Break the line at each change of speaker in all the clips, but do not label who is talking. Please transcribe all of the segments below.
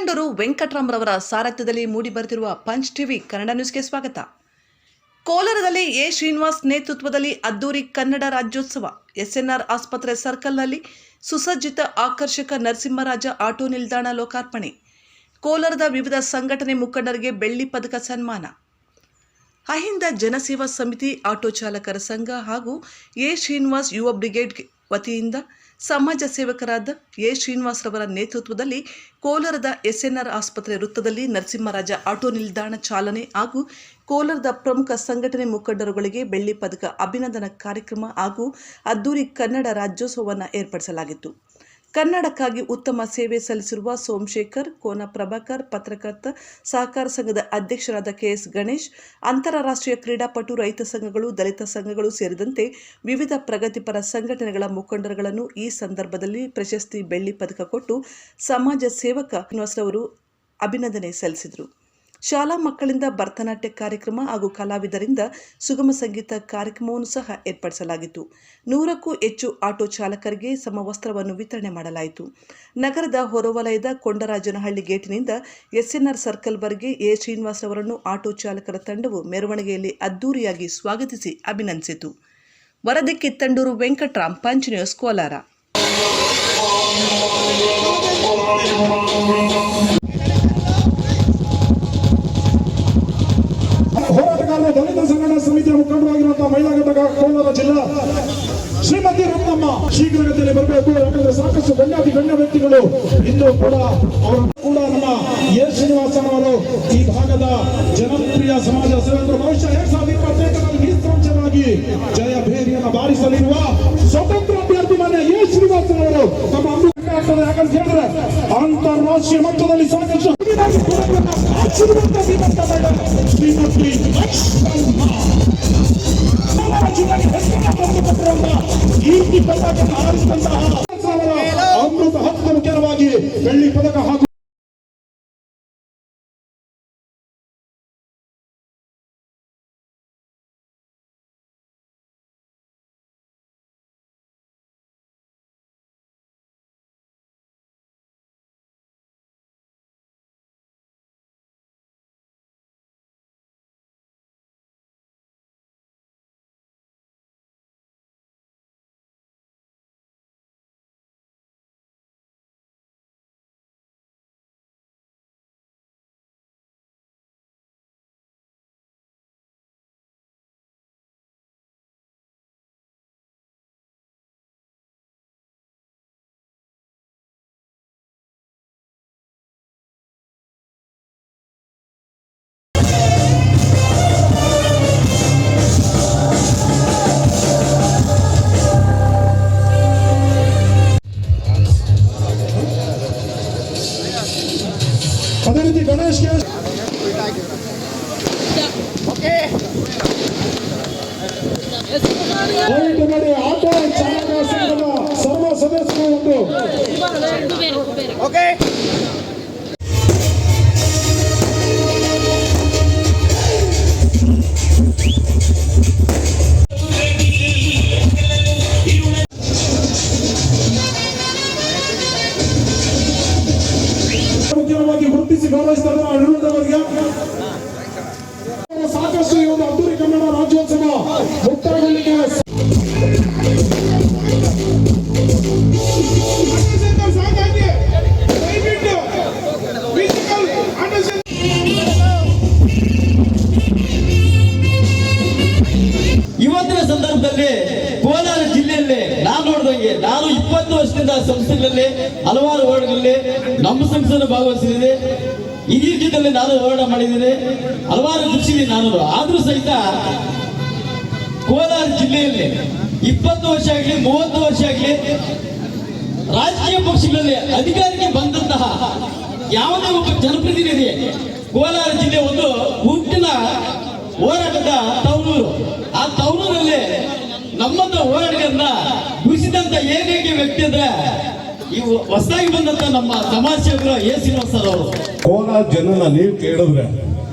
Kittandur ವೆಂಕಟರಾಮ್ರವರ ಸಾರಥ್ಯದಲ್ಲಿ ಮೂಡಿಬರುತ್ತಿರುವ punch TV Kannada ನ್ಯೂಸ್ಗೆ ಸ್ವಾಗತ. ಕೋಲಾರದಲ್ಲಿ ಎ ಶ್ರೀನಿವಾಸ್ ನೇತೃತ್ವದಲ್ಲಿ ಅದ್ದೂರಿ ಕನ್ನಡ ರಾಜ್ಯೋತ್ಸವ. ಎಸ್ಎನ್ಆರ್ ಆಸ್ಪತ್ರೆ ಸರ್ಕಲ್ನಲ್ಲಿ ಸುಸಜ್ಜಿತ ಆಕರ್ಷಕ ನರಸಿಂಹರಾಜ ಆಟೋ ನಿಲ್ದಾಣ ಲೋಕಾರ್ಪಣೆ. ಕೋಲಾರದ ವಿವಿಧ ಸಂಘಟನೆ ಮುಖಂಡರಿಗೆ ಬೆಳ್ಳಿ ಪದಕ ಸನ್ಮಾನ. ಅಹಿಂದ ಜನಸೇವಾ ಸಮಿತಿ, ಆಟೋ ಚಾಲಕರ ಸಂಘ ಹಾಗೂ ಎ ಶ್ರೀನಿವಾಸ್ ಯುವ ಬ್ರಿಗೇಡ್ ವತಿಯಿಂದ ಸಮಾಜ ಸೇವಕರಾದ ಎ ಶ್ರೀನಿವಾಸ್ ರವರ ನೇತೃತ್ವದಲ್ಲಿ ಕೋಲಾರದ ಎಸ್ಎನ್ಆರ್ ಆಸ್ಪತ್ರೆ ವೃತ್ತದಲ್ಲಿ ನರಸಿಂಹರಾಜ ಆಟೋ ನಿಲ್ದಾಣ ಚಾಲನೆ ಹಾಗೂ ಕೋಲಾರದ ಪ್ರಮುಖ ಸಂಘಟನೆ ಮುಖಂಡರುಗಳಿಗೆ ಬೆಳ್ಳಿ ಪದಕ ಅಭಿನಂದನಾ ಕಾರ್ಯಕ್ರಮ ಹಾಗೂ ಅದ್ದೂರಿ ಕನ್ನಡ ರಾಜ್ಯೋತ್ಸವವನ್ನು ಏರ್ಪಡಿಸಲಾಗಿತ್ತು. ಕನ್ನಡಕ್ಕಾಗಿ ಉತ್ತಮ ಸೇವೆ ಸಲ್ಲಿಸಿರುವ ಸೋಮಶೇಖರ್, ಕೋನ ಪ್ರಭಾಕರ್, ಪತ್ರಕರ್ತ ಸಹಕಾರ ಸಂಘದ ಅಧ್ಯಕ್ಷರಾದ ಕೆಎಸ್ ಗಣೇಶ್, ಅಂತಾರಾಷ್ಟ್ರೀಯ ಕ್ರೀಡಾಪಟು, ರೈತ ಸಂಘಗಳು, ದಲಿತ ಸಂಘಗಳು ಸೇರಿದಂತೆ ವಿವಿಧ ಪ್ರಗತಿಪರ ಸಂಘಟನೆಗಳ ಮುಖಂಡರುಗಳನ್ನು ಈ ಸಂದರ್ಭದಲ್ಲಿ ಪ್ರಶಸ್ತಿ, ಬೆಳ್ಳಿ ಪದಕ ಕೊಟ್ಟು ಸಮಾಜ ಸೇವಕ ಶ್ರೀನಿವಾಸ್ ಅವರು ಅಭಿನಂದನೆ ಸಲ್ಲಿಸಿದರು. ಶಾಲಾ ಮಕ್ಕಳಿಂದ ಭರತನಾಟ್ಯ ಕಾರ್ಯಕ್ರಮ ಹಾಗೂ ಕಲಾವಿದರಿಂದ ಸುಗಮ ಸಂಗೀತ ಕಾರ್ಯಕ್ರಮವನ್ನು ಸಹ ಏರ್ಪಡಿಸಲಾಗಿತ್ತು. 100ಕ್ಕೂ ಹೆಚ್ಚು ಆಟೋ ಚಾಲಕರಿಗೆ ಸಮವಸ್ತ್ರವನ್ನು ವಿತರಣೆ ಮಾಡಲಾಯಿತು. ನಗರದ ಹೊರವಲಯದ ಕೊಂಡರಾಜನಹಳ್ಳಿ ಗೇಟಿನಿಂದ ಎಸ್ಎನ್ಆರ್ ಸರ್ಕಲ್ವರೆಗೆ ಎ ಶ್ರೀನಿವಾಸ್ ಅವರನ್ನು ಆಟೋ ಚಾಲಕರ ತಂಡವು ಮೆರವಣಿಗೆಯಲ್ಲಿ ಅದ್ದೂರಿಯಾಗಿ ಸ್ವಾಗತಿಸಿ ಅಭಿನಂದಿಸಿತು. ವರದಿ ಕಿತ್ತಂಡೂರು ವೆಂಕಟರಾಮ್, ಪಂಚ್ ನ್ಯೂಸ್, ಕೋಲಾರ.
ದಲಿತ ಸಂಘಟನಾ ಸಮಿತಿಯ ಮುಖಂಡರಾಗಿರುವಂತಹ ಮಹಿಳಾ ಘಟಕ ಕೋಲಾರ ಜಿಲ್ಲಾ ಶ್ರೀಮತಿ ರತ್ನಮ್ಮ ಶೀಘ್ರಗತಿಯಲ್ಲಿ ಬರಬೇಕು. ಯಾಕಂದ್ರೆ ಸಾಕಷ್ಟು ಗಣ್ಯ ವ್ಯಕ್ತಿಗಳು ಇಂದು ಕೂಡ ಅವರು ಕೂಡ ನಮ್ಮ ಎ ಶ್ರೀನಿವಾಸನವರು ಈ ಭಾಗದ ಜನಪ್ರಿಯ ಸಮಾಜ ಸೇವಕರು. ಬಹುಶಃ 2025ರಲ್ಲಿ ನಿಸ್ಸಂಶಯವಾಗಿ ಜಯ ಭೇರಿಯನ್ನು ಬಾರಿಸಲಿರುವ ಸ್ವತಂತ್ರ ಅಭ್ಯರ್ಥಿ ಮಾನ್ಯ ಎ ಶ್ರೀನಿವಾಸನವರು ತಮ್ಮ ಆಗ್ತದೆ. ಯಾಕಂತ ಹೇಳಿದ್ರೆ ಅಂತಾರಾಷ್ಟ್ರೀಯ ಮಟ್ಟದಲ್ಲಿ ಸಾಕಷ್ಟು ಅಮೃತ ಹಕ್ಕು ಮುಖ್ಯವಾಗಿ ಬೆಳ್ಳಿ ಪದಕ ಹಾಗೂ ಅದೇ ರೀತಿ ಗಣೇಶ್ಗೆ ಮಾಡಿ ಆಟೋ ಚಾಲಕ ಸಂಘದ ಸರ್ವ ಸದಸ್ಯರು ಮುಖ್ಯವಾಗಿ ಗುರುತಿಸಿ ಗೌರವಿಸಿದ ಸಾಕಷ್ಟು ಈ ಒಂದು ಅದ್ದೂರಿ ಕನ್ನಡ ರಾಜ್ಯೋತ್ಸವ ಮುಕ್ತಾಯಗೊಳ್ಳಿಗೆ
ಇವತ್ತಿನ ಸಂದರ್ಭದಲ್ಲಿ ಕೋಲಾರ ಜಿಲ್ಲೆಯಲ್ಲಿ ನಾನು ನೋಡಿದಂಗೆ ನಾನು 20 ವರ್ಷದಿಂದ ಸಂಸ್ಥೆಗಳಲ್ಲಿ ಹಲವಾರು ಹೋರಾಟಗಳಲ್ಲಿ ನಮ್ಮ ಸಂಸ್ಥೆಯನ್ನು ಭಾಗವಹಿಸಿದ್ದೇನೆ. ಈ ರೀತಿಯಲ್ಲಿ ನಾನು ಹೋರಾಟ ಮಾಡಿದ್ದೇನೆ, ಹಲವಾರು ದೃಷ್ಟಿಯಲ್ಲಿ ನಾನು. ಆದ್ರೂ ಸಹಿತ ಕೋಲಾರ ಜಿಲ್ಲೆಯಲ್ಲಿ 20 ವರ್ಷ ಆಗಲಿ 30 ವರ್ಷ ಆಗಲಿ ರಾಜಕೀಯ ಪಕ್ಷಗಳಲ್ಲಿ ಅಧಿಕಾರಕ್ಕೆ ಬಂದಂತಹ ಯಾವುದೇ ಒಬ್ಬ ಜನಪ್ರತಿನಿಧಿ ಕೋಲಾರ ಜಿಲ್ಲೆ ಒಂದು ಹುಟ್ಟಿನ ಹೋರಾಟದ ತವರೂರು. ಆ ತವರೂರಲ್ಲಿ ನಮ್ಮಂತ ಹೋರಾಟಗಾರನ್ನ ಗುರುಸಿದಂತ ಏಕೈಕ ವ್ಯಕ್ತಿ ಅಂದ್ರೆ ಇವು ಹೊಸದಾಗಿ ಬಂದಂತ ನಮ್ಮ ಸಮಾಜ ಸೇವಕರು ಎ ಶ್ರೀನಿವಾಸ್ ಅವರು.
ಕೋಲಾರ ಜನನ ನೀವು ಕೇಳಿದ್ರೆ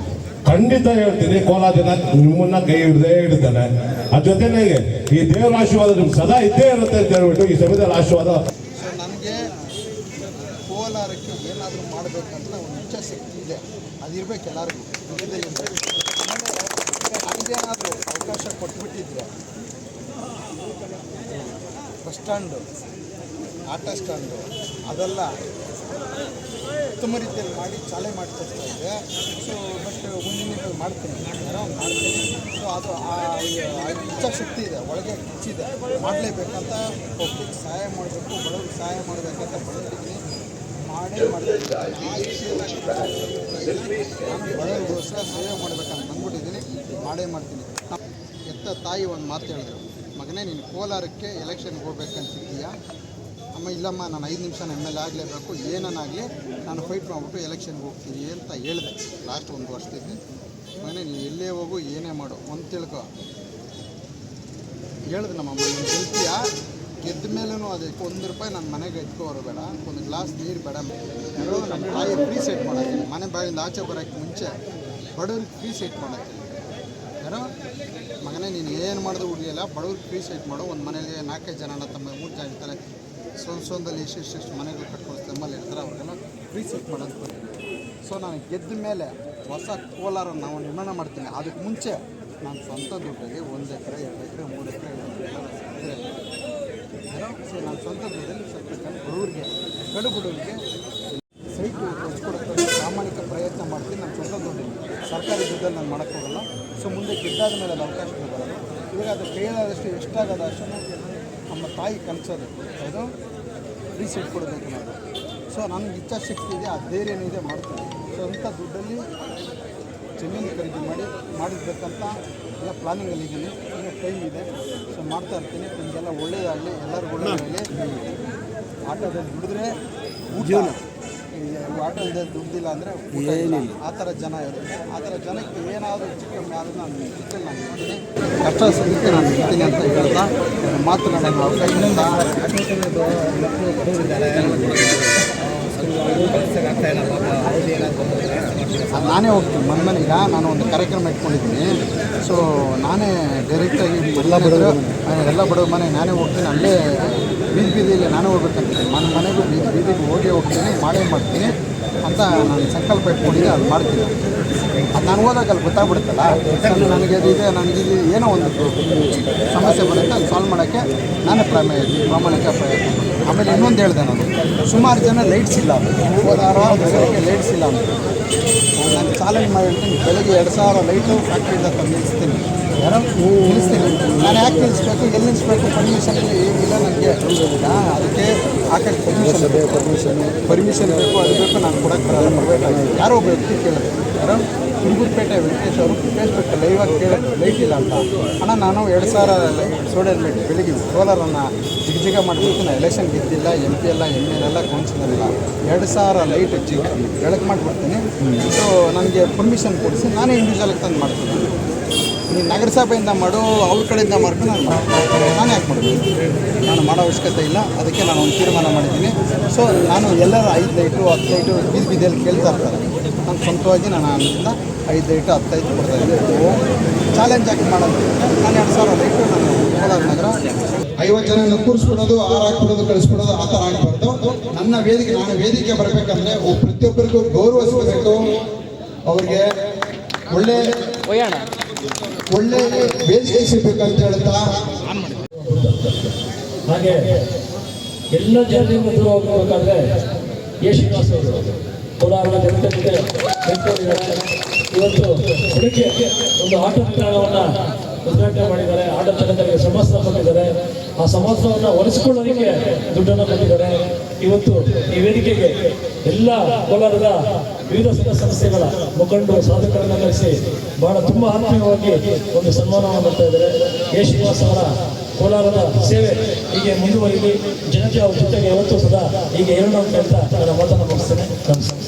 ಖಂಡಿತ ಹೇಳ್ತೀನಿ, ಕೋಲಾರ ಜನ ನಿಮ್ಮನ್ನ ಕೈ ಹಿಡ್ದೇ ಹಿಡಿತಾನೆ. ಅದ್ರ ಜೊತೆಗೆ ಈ ದೇವರ ಆಶೀರ್ವಾದ ನಿಮ್ಗೆ ಸದಾ ಇದ್ದೇ ಇರುತ್ತೆ ಅಂತ ಹೇಳ್ಬಿಟ್ಟು ಈ ಸಭೆಯಲ್ಲಿ ಆಶೀರ್ವಾದ.
ನನಗೆ ಕೋಲಾರಕ್ಕೆ ಏನಾದರೂ ಮಾಡಬೇಕಂತ ಇರಬೇಕು ಎಲ್ಲರಿಗೂ ದುಡ್ಡದಲ್ಲಿ ಇರಬೇಕು. ಆಮೇಲೆ ನಮಗೇನಾದರೂ ಅವಕಾಶ ಕೊಟ್ಬಿಟ್ಟಿದ್ರೆ ಬಸ್ ಸ್ಟ್ಯಾಂಡು, ಆಟೋ ಸ್ಟ್ಯಾಂಡು ಅದೆಲ್ಲ ಉತ್ತಮ ರೀತಿಯಲ್ಲಿ ಮಾಡಿ ಚಾಲನೆ ಮಾಡ್ತಿರ್ತಾ ಇದೆ. ಸೊ ಬಟ್ ಮುಂದಿನ ಮಾಡ್ತೀನಿ, ಸೊ ಅದು ಇಚ್ಛಾಶಕ್ತಿ ಇದೆ, ಒಳಗೆ ಕಿಚ್ಚಿದೆ, ಮಾಡಲೇಬೇಕಂತ ಒಬ್ಬರಿಗೆ ಸಹಾಯ ಮಾಡಬೇಕು, ಬಡವ್ರಿಗೆ ಸಹಾಯ ಮಾಡಬೇಕಂತ ಬಡವರಿಗೆ ಮಾಡೇ ಮಾಡ್ತೀನಿ. ನಾನು ಬಡವರಿಗೋಸ್ಕರ ಸೇವೆ ಮಾಡಬೇಕಂತ ಬಂದ್ಬಿಟ್ಟಿದ್ದೀನಿ, ಮಾಡೇ ಮಾಡ್ತೀನಿ. ಎತ್ತ ತಾಯಿ ಒಂದು ಮಾತು ಹೇಳಿದ್ರು, ಮಗನೇ ನೀನು ಕೋಲಾರಕ್ಕೆ ಎಲೆಕ್ಷನ್ಗೆ ಹೋಗ್ಬೇಕಂತಿದ್ದೀಯಾ? ಅಮ್ಮ ಇಲ್ಲಮ್ಮ, ನಾನು 5 ನಿಮಿಷ MLA ಆಗಲೇಬೇಕು, ಏನನ್ನಾಗಲಿ ನಾನು ಫೈಟ್ ಮಾಡಿಬಿಟ್ಟು ಎಲೆಕ್ಷನ್ಗೆ ಹೋಗ್ತೀನಿ ಅಂತ ಹೇಳಿದೆ ಲಾಸ್ಟ್ 1 ವರ್ಷದಿಂದ. ಮಗನೇ ನೀನು ಎಲ್ಲೇ ಹೋಗು, ಏನೇ ಮಾಡು, ಒಂದು ತಿಳ್ಕೊ ಹೇಳಿದೆ ನಮ್ಮಮ್ಮ, ನೀನು ಗೆಲ್ತೀಯ, ಗೆದ್ದ ಮೇಲೂ ಅದಕ್ಕೆ ₹1 ನನ್ನ ಮನೆಗೆ ಎತ್ಕೋರು ಬೇಡ, ಒಂದು ಗ್ಲಾಸ್ ನೀರು ಬೇಡ, ನಮ್ಮ ತಾಯಿ ಫ್ರೀ ಸೆಟ್ ಮಾಡೋಕ್ಕೆ, ಮನೆ ಬಾಯಿಂದ ಆಚೆ ಬರೋಕ್ಕೆ ಮುಂಚೆ ಬಡವ್ರಿಗೆ ಫ್ರೀ ಸೆಟ್ ಮಾಡೋಕ್ಕೆ ಯಾರೋ ಮಗನೇ ನೀನು ಏನು ಮಾಡೋದು ಉಳಿಯಲ್ಲ, ಬಡವ್ರಿಗೆ ಫ್ರೀ ಸೆಟ್ ಮಾಡು, ಒಂದು ಮನೆಗೆ 4-5 ಜನ ತಮ್ಮ 3 ಜನ ಇರ್ತಾರೆ, ಸ್ವಂತದಲ್ಲಿ ಎಷ್ಟು ಮನೆಗಳು ಕಟ್ಕೊಂಡು ತಮ್ಮಲ್ಲಿ ಇರ್ತಾರೆ, ಅವ್ರಿಗೆಲ್ಲ ಫ್ರೀ ಸೆಟ್ ಮಾಡೋದು ಬರ್ತೀನಿ. ಸೊ ನಾನು ಗೆದ್ದ ಮೇಲೆ ಹೊಸ ಕೋಲಾರ ನಾವು ನಿರ್ಮಾಣ ಮಾಡ್ತೀನಿ. ಅದಕ್ಕೆ ಮುಂಚೆ ನಾನು ಸ್ವಂತ ದುಡ್ಡಲ್ಲಿ 1 ಎಕರೆ 2 ಎಕರೆ 3 ಎಕರೆ ಇದ್ರೆ ಸೊ ನಾನು ಸ್ವಂತ ದುಡ್ಡಲ್ಲಿ ಸ್ವಲ್ಪ ಬಡವರಿಗೆ ಬಡವರಿಗೆ ಸೈಟು ಕೊಡ್ಕೊಡೋಕ್ಕೆ ಪ್ರಾಮಾಣಿಕ ಪ್ರಯತ್ನ ಮಾಡ್ತೀನಿ. ನಾನು ಸ್ವಂತ ದುಡ್ಡಲ್ಲಿ, ಸರ್ಕಾರಿ ದುಡ್ಡಲ್ಲಿ ನಾನು ಮಾಡೋಕ್ಕೋಗಲ್ಲ. ಸೊ ಮುಂದೆ ಗೆದ್ದಾದ ಮೇಲೆ ಅದು ಅವಕಾಶ ಬರೋದು. ಇವಾಗ ಅದು ಕೈಯಾದಷ್ಟು ಎಷ್ಟಾಗದ ಅಷ್ಟು ನಮ್ಮ ತಾಯಿ ಕನಸೋದು ಅದು ಫ್ರೀ ಸೀಟ್ ಕೊಡಬೇಕು ನಾವು. ಸೊ ನನಗೆ ಇಚ್ಛಾಶಕ್ತಿ ಇದೆ, ಆ ಧೈರ್ಯನೂ ಇದೆ, ಮಾಡ್ತೀನಿ. ಸ್ವಂತ ದುಡ್ಡಲ್ಲಿ ಜಮೀನು ಖರೀದಿ ಮಾಡಿರ್ಬೇಕಂತ ಎಲ್ಲ ಪ್ಲಾನಿಂಗಲ್ಲಿ ಇದ್ದೀನಿ. ಇನ್ನೂ ಟೈಮ್ ಇದೆ, ಸೊ ಮಾಡ್ತಾ ಇರ್ತೀನಿ. ನಿಮಗೆಲ್ಲ ಒಳ್ಳೆಯದಾಗಲಿ, ಎಲ್ಲರಿಗೂ ಒಳ್ಳೆಯದಾಗಲಿ. ಆಟೋದಲ್ಲಿ ದುಡಿದ್ರೆ ಊಟ, ಆಟೋದಲ್ಲಿ ದುಡ್ದಿಲ್ಲ ಅಂದರೆ ಊಟ ಇಲ್ಲ, ಆ ಥರ ಜನ ಇರುತ್ತೆ. ಆ ಥರ ಜನಕ್ಕೆ ಏನಾದರೂ ಚಿಕ್ಕಮ್ಮೆ ಆದರೂ ನಾನು ಚಿಕ್ಕಲ್ಲಿ ನಾನು ಇರ್ತೀನಿ, ಕಷ್ಟ ಸದ್ಯಕ್ಕೆ ನಾನು ಇರ್ತೀನಿ ಅಂತ ಹೇಳ್ತಾ ಮಾತನಾಡೋಣ ಅವಕಾಶದಿಂದ ನಾನೇ ಹೋಗ್ತೀನಿ ಮನೆಗೆ. ನಾನು ಒಂದು ಕಾರ್ಯಕ್ರಮ ಇಟ್ಕೊಂಡಿದ್ದೀನಿ. ಸೊ ನಾನೇ ಡೈರೆಕ್ಟಾಗಿ ಎಲ್ಲ ಬಡವ ಮನೆ ನಾನೇ ಹೋಗ್ತೀನಿ, ಅಲ್ಲೇ ಬೀದಿಯಲ್ಲಿ ನಾನೇ ಹೋಗ್ಬೇಕಂತ ನನ್ನ ಮನೆಗೂ ಬೀದಿಗೆ ಹೋಗ್ತೀನಿ, ಮಾಡೇ ಮಾಡ್ತೀನಿ ಅಂತ ನಾನು ಸಂಕಲ್ಪ ಇಟ್ಕೊಂಡಿದ್ದೆ. ಅದು ಮಾಡ್ತೀನಿ. ಅದು ನಾನು ಹೋದಾಗ ಅಲ್ಲಿ ಗೊತ್ತಾಗ್ಬಿಡುತ್ತಲ್ಲ, ನನಗೆ ಇದೆ ನನಗಿಲ್ಲಿ ಏನೋ ಒಂದು ಸಮಸ್ಯೆ ಬರುತ್ತೆ, ಅದು ಸಾಲ್ವ್ ಮಾಡೋಕ್ಕೆ ನಾನೇ ಪ್ರಾಮಾಣಿಕ ಪ್ರಯತ್ನ. ಆಮೇಲೆ ಇನ್ನೊಂದು ಹೇಳಿದೆ ನಾನು, ಸುಮಾರು ಜನ ಲೈಟ್ಸ್ ಇಲ್ಲ, ಕೋಲಾರ ನಗರಕ್ಕೆ ಲೈಟ್ಸ್ ಇಲ್ಲ ಅಂತ ನಾನು ಚಾಲೆಂಜ್ ಮಾಡಿ ಹೇಳ್ತೀನಿ. ಬೆಳಗ್ಗೆ 2000 ಲೈಟು ಫ್ಯಾಕ್ಟ್ರಿಯಿಂದ ತಂದು ನಿಲ್ಲಿಸ್ತೀನಿ. ಯಾರೋ ನಿಲ್ಲಿಸ್ತೀನಿ. ನಾನು ಯಾಕೆ ನಿಲ್ಲಿಸ್ಬೇಕು, ಎಲ್ಲಿ ನಿಲ್ಲಿಸ್ಬೇಕು, ಪರ್ಮಿಷನ್ ಏನಿಲ್ಲ ನನಗೆ. ಅದಕ್ಕೆ ಹಾಕಕ್ಕೆ ಪರ್ಮಿಷನ್ ಬೇಕು, ಅದು ಬೇಕು, ನಾನು ಕೊಡೋಕ್ಕೆ ಬರಲ್ಲ, ಬರಬೇಕಾಗಿದೆ. ಯಾರೋ ಒಬ್ಬ ವ್ಯಕ್ತಿ ಕೇಳಿದೆ, ಯಾರೋ ಹುಡುಗುರ್ಪೇಟೆ ವೆಂಕಟೇಶ್ ಅವರು ಫೇಸ್ಬುಕ್ ಲೈವಾಗಿ ಕೇಳಿದ್ರು ಲೈಟ್ ಇಲ್ಲ ಅಂತ. ಅಣ್ಣ ನಾನು 2000 ಸೋಡಿಯಂ ಲೈಟ್ ಬೆಳಿಗ್ಗೆ ಕೋಲಾರನ್ನು ಜಿಗ ಮಾಡಿಬಿಡ್ತೀನಿ, ಎಲೆಕ್ಷನ್ ಗೆದ್ದಿಲ್ಲ, MP ಎಲ್ಲ ML ಎಲ್ಲ ಕೌನ್ಸಿಲರ್ ಇಲ್ಲ, 2000 ಲೈಟ್ ಬೆಳಕು ಮಾಡಿಬಿಡ್ತೀನಿ. ಸೊ ನನಗೆ ಪರ್ಮಿಷನ್ ಕೊಡಿಸಿ ನಾನೇ ಇಂಡಿವಿಜುವಲ್ಗೆ ತಂದು ಮಾಡ್ತೀನಿ. ನೀನು ನಗರಸಭೆಯಿಂದ ಮಾಡು, ಅವ್ರ ಕಡೆಯಿಂದ ಮಾಡ್ಕೊಂಡು ನಾನು ಯಾಕೆ ಮಾಡಬೇಕು, ನಾನು ಮಾಡೋ ಅವಶ್ಯಕತೆ ಇಲ್ಲ. ಅದಕ್ಕೆ ನಾನು ಒಂದು ತೀರ್ಮಾನ ಮಾಡಿದ್ದೀನಿ. ಸೊ ನಾನು ಎಲ್ಲರೂ 5 ಲೈಟು 10 ಲೈಟು ಬೀದಿಯಲ್ಲಿ ಕೇಳ್ತಾ ಇರ್ತಾರೆ. ನಾನು ಸ್ವಂತವಾಗಿ ನಾನು ಅದರಿಂದ 5 ಲೈಟು 10 ಲೈಟ್ ಕೊಡ್ತಾಯಿದ್ದೀನಿ. ಚಾಲೆಂಜ್ ಆಗಿ ಮಾಡೋದು ನಾನು 2000 ಲೈಟು ನಾನು ಕೋಲಾರ ನಗರ 50 ಜನ ಕೂರಿಸ್ಬಿಡೋದು, ಹಾಕ್ಬಿಡೋದು, ಕಳಿಸ್ಬಿಡೋದು, ಆ ಥರ ಆಗಬಾರ್ದು. ನನ್ನ ವೇದಿಕೆ, ನಾನು ವೇದಿಕೆ ಬರಬೇಕಂದ್ರೆ ಪ್ರತಿಯೊಬ್ಬರಿಗೂ ಗೌರವಿಸಬೇಕು, ಅವ್ರಿಗೆ ಒಳ್ಳೆ ವೇದಿಕೆ ಸಿಗಬೇಕಂತ ಹೇಳ್ತಾ
ಹಾಗೆ ಎಲ್ಲ ಜನರಿಂದ ದೂರ ಹೋಗಬೇಕಾದ್ರೆ ಶ್ರೀನಿವಾಸ್ ಅವರು ಕೋಲಾರದ ಜನತೆ ಜೊತೆ ಬೆಂಗಳೂರಿದ್ದಾರೆ. ಇವತ್ತು ಬೆಳಿಗ್ಗೆ ಒಂದು ಆಟೋ ನಿಲ್ದಾಣವನ್ನು ಉದ್ಘಾಟನೆ ಮಾಡಿದ್ದಾರೆ. ಆಟೋ ಚಾಲಕರಿಗೆ ಸಮವಸ್ತ್ರ ಕೊಟ್ಟಿದ್ದಾರೆ. ಆ ಸಮವಸ್ತ್ರವನ್ನು ಒರೆಸಿಕೊಳ್ಳೋದಕ್ಕೆ ದುಡ್ಡನ್ನು ಕೊಟ್ಟಿದ್ದಾರೆ. ಇವತ್ತು ಈ ವೇದಿಕೆಗೆ ಎಲ್ಲ ಕೋಲಾರದ ವಿವಿಧ ಸಂಸ್ಥೆಗಳ ಮುಖಂಡರು ಸಾಧಕರನ್ನು ಕರೆಸಿ ಬಹಳ ತುಂಬ ಆತ್ಮೀಯವಾಗಿ ಒಂದು ಸನ್ಮಾನವನ್ನು ಮಾಡ್ತಾ ಇದ್ದಾರೆ. ಶ್ರೀನಿವಾಸ್ ಅವರ ಕೋಲಾರದ ಸೇವೆ ಹೀಗೆ ಮುಂದುವರಿಲಿ, ಜನತೆ ಅವ್ರ ಜೊತೆಗೆ ಯಾವತ್ತೂ ಸದಾ ಹೀಗೆ ಇರೋಣ ಅಂತ ಹೇಳ್ತಾ ನನ್ನ ಮಾತನ್ನು ಮುಗಿಸ್ತೇನೆ. ನಮಸ್ಕಾರ.